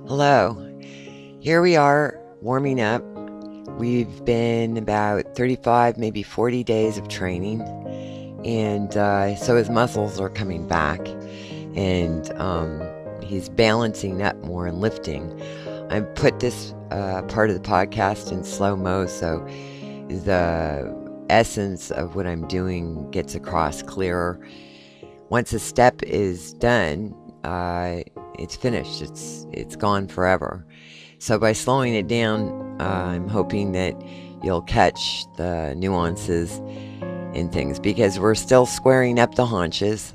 Hello. Here we are warming up. We've been about 35, maybe 40 days of training, and so his muscles are coming back, and he's balancing up more and lifting. I put this part of the podcast in slow-mo so the essence of what I'm doing gets across clearer. Once a step is done, it's finished. It's gone forever. So by slowing it down, I'm hoping that you'll catch the nuances in things, because we're still squaring up the haunches,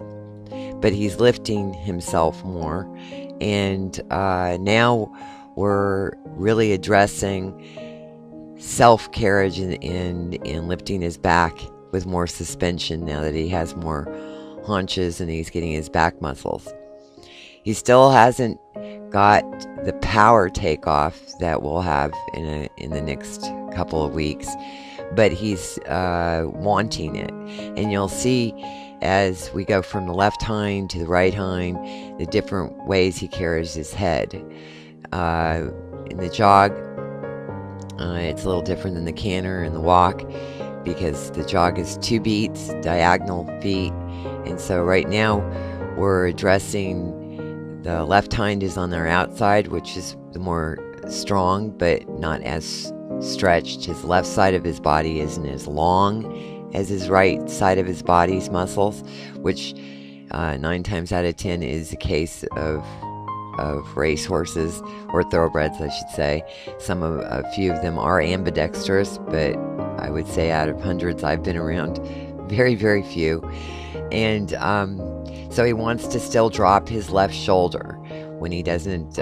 but he's lifting himself more. And now we're really addressing self-carriage and lifting his back with more suspension now that he has more haunches and he's getting his back muscles. He still hasn't got the power takeoff that we'll have in the next couple of weeks, but he's wanting it. And you'll see as we go from the left hind to the right hind, the different ways he carries his head. In the jog, it's a little different than the canter and the walk, because the jog is 2 beats, diagonal feet. And so right now we're addressing the left hind is on their outside, which is the more strong but not as stretched. His left side of his body isn't as long as his right side of his body's muscles, which 9 times out of 10 is the case of race horses, or thoroughbreds I should say. A few of them are ambidextrous, but I would say out of hundreds I've been around, very, very few. And so he wants to still drop his left shoulder when he doesn't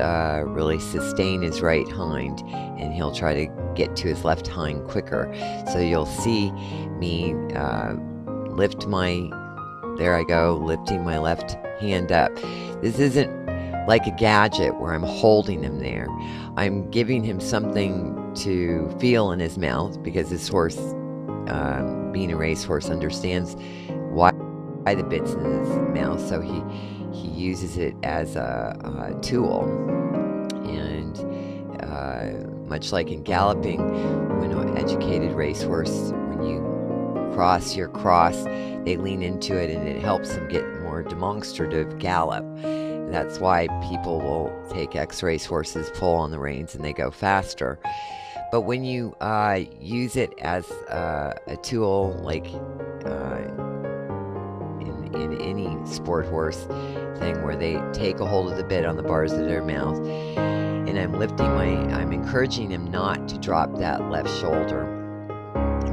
really sustain his right hind, and he'll try to get to his left hind quicker. So you'll see me lifting my left hand up. This isn't like a gadget where I'm holding him there. I'm giving him something to feel in his mouth, because this horse, being a racehorse, understands why the bit's in his mouth, so he uses it as a tool. And much like in galloping, when an educated racehorse, when you cross your cross, they lean into it and it helps them get more demonstrative gallop. That's why people will take ex-race horses, pull on the reins, and they go faster. But when you use it as a tool, like in any sport horse thing where they take a hold of the bit on the bars of their mouth, and I'm encouraging him not to drop that left shoulder,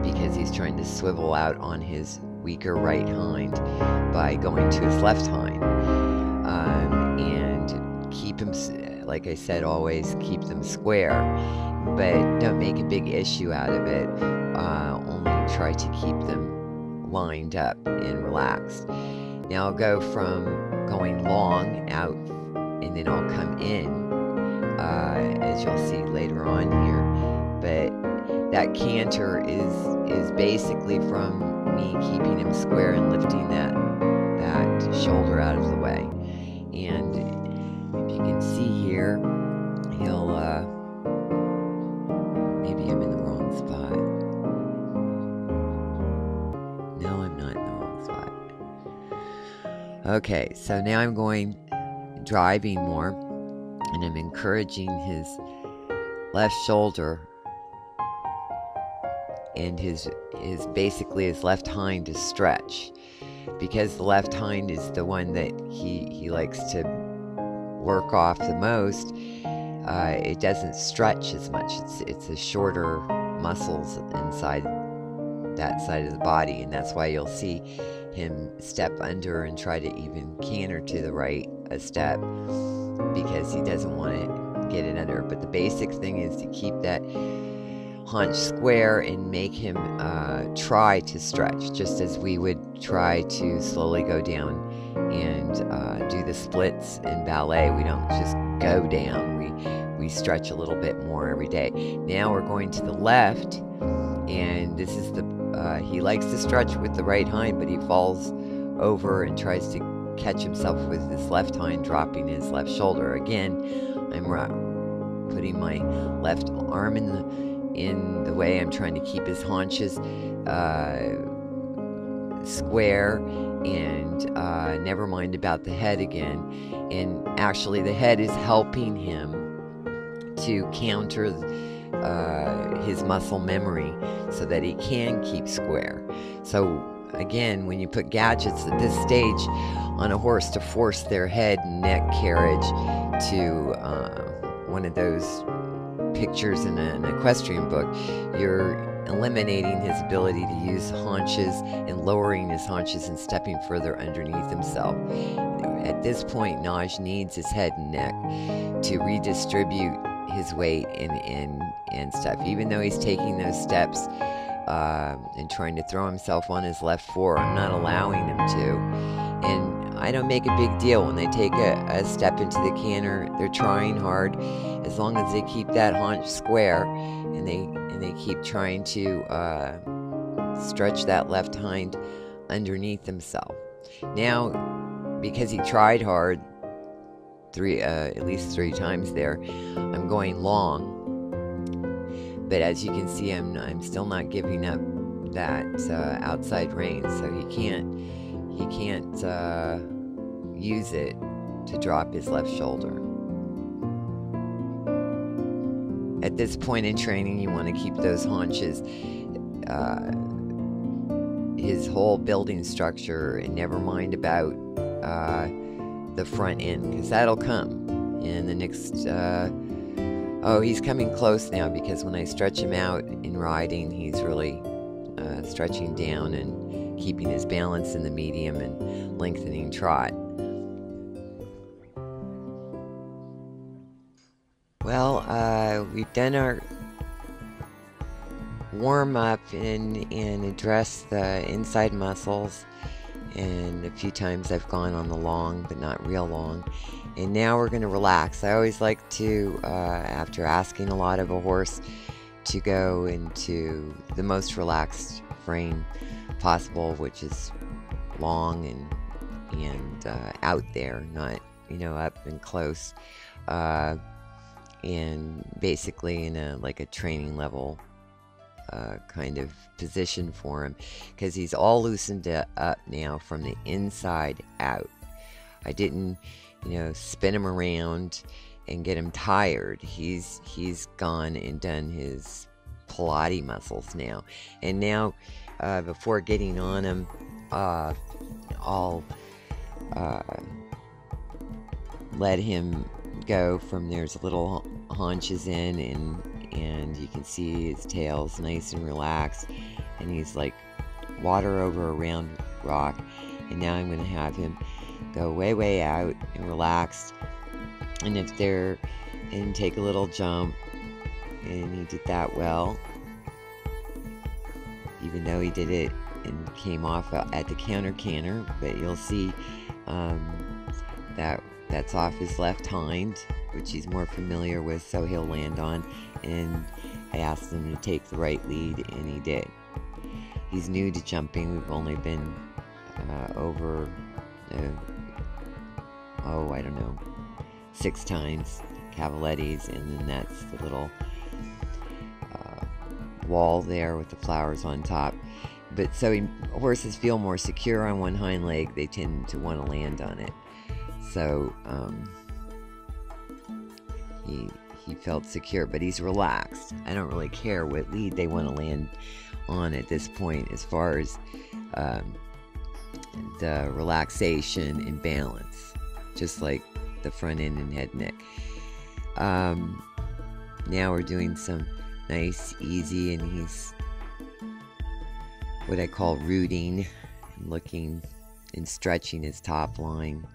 because he's trying to swivel out on his weaker right hind by going to his left hind. And keep him, like I said, always keep them square, but don't make a big issue out of it. Only try to keep them lined up and relaxed. Now I'll go from going long out, and then I'll come in, as you'll see later on here. But that canter is basically from me keeping him square and lifting that shoulder out of the way. And if you can see here, he'll maybe I'm in the wrong spot. No, I'm not in the wrong spot. Okay, so now I'm driving more, and I'm encouraging his left shoulder and his basically his left hind to stretch, because the left hind is the one that he likes to work off the most. It doesn't stretch as much. It's the shorter muscles inside that side of the body, and that's why you'll see him step under and try to even canter to the right a step, because he doesn't want to get it under. But the basic thing is to keep that haunch square and make him try to stretch, just as we would try to slowly go down and do the splits in ballet. We don't just go down, we stretch a little bit more every day. Now we're going to the left, and this is he likes to stretch with the right hind, but he falls over and tries to catch himself with his left hind, dropping his left shoulder. Again, I'm putting my left arm in the way. I'm trying to keep his haunches square, and never mind about the head again. And actually the head is helping him to counter his muscle memory so that he can keep square. So again, when you put gadgets at this stage on a horse to force their head and neck carriage to one of those pictures in an equestrian book, you're eliminating his ability to use haunches and lowering his haunches and stepping further underneath himself. At this point, Naj needs his head and neck to redistribute his weight and stuff. Even though he's taking those steps and trying to throw himself on his left fore, I'm not allowing him to. And I don't make a big deal when they take a step into the canter. They're trying hard. As long as they keep that haunch square and they keep trying to stretch that left hind underneath himself. Now, because he tried hard at least three times there, I'm going long. But as you can see, I'm still not giving up that outside rein, so he can't use it to drop his left shoulder. At this point in training, you want to keep those haunches, his whole building structure, and never mind about the front end, because that'll come in the next oh, he's coming close now, because when I stretch him out in riding, he's really stretching down and keeping his balance in the medium and lengthening trot. Well, we've done our warm up and address the inside muscles, and a few times I've gone on the long, but not real long. And now we're going to relax. I always like to, after asking a lot of a horse, to go into the most relaxed frame possible, which is long and out there, not, up and close, and basically in a training level kind of position for him, because he's all loosened up now from the inside out. I didn't spin him around and get him tired. He's gone and done his Pilates muscles now. And now, before getting on him, I'll let him go from there's little haunches in, and you can see his tail's nice and relaxed, and he's like water over a round rock. And now I'm going to have him go way out and relaxed, and take a little jump, and he did that well, even though he did it and came off at the counter canter. But you'll see that's off his left hind, which he's more familiar with, so he'll land on. And I asked him to take the right lead, and he did. He's new to jumping. We've only been over I don't know, 6 times cavalettis, and then that's the little wall there with the flowers on top. But so horses feel more secure on one hind leg, they tend to want to land on it. So he felt secure, but he's relaxed. I don't really care what lead they want to land on at this point, as far as the relaxation and balance, just like the front end and head neck. Now we're doing some nice, easy, and he's what I call rooting, and looking and stretching his top line.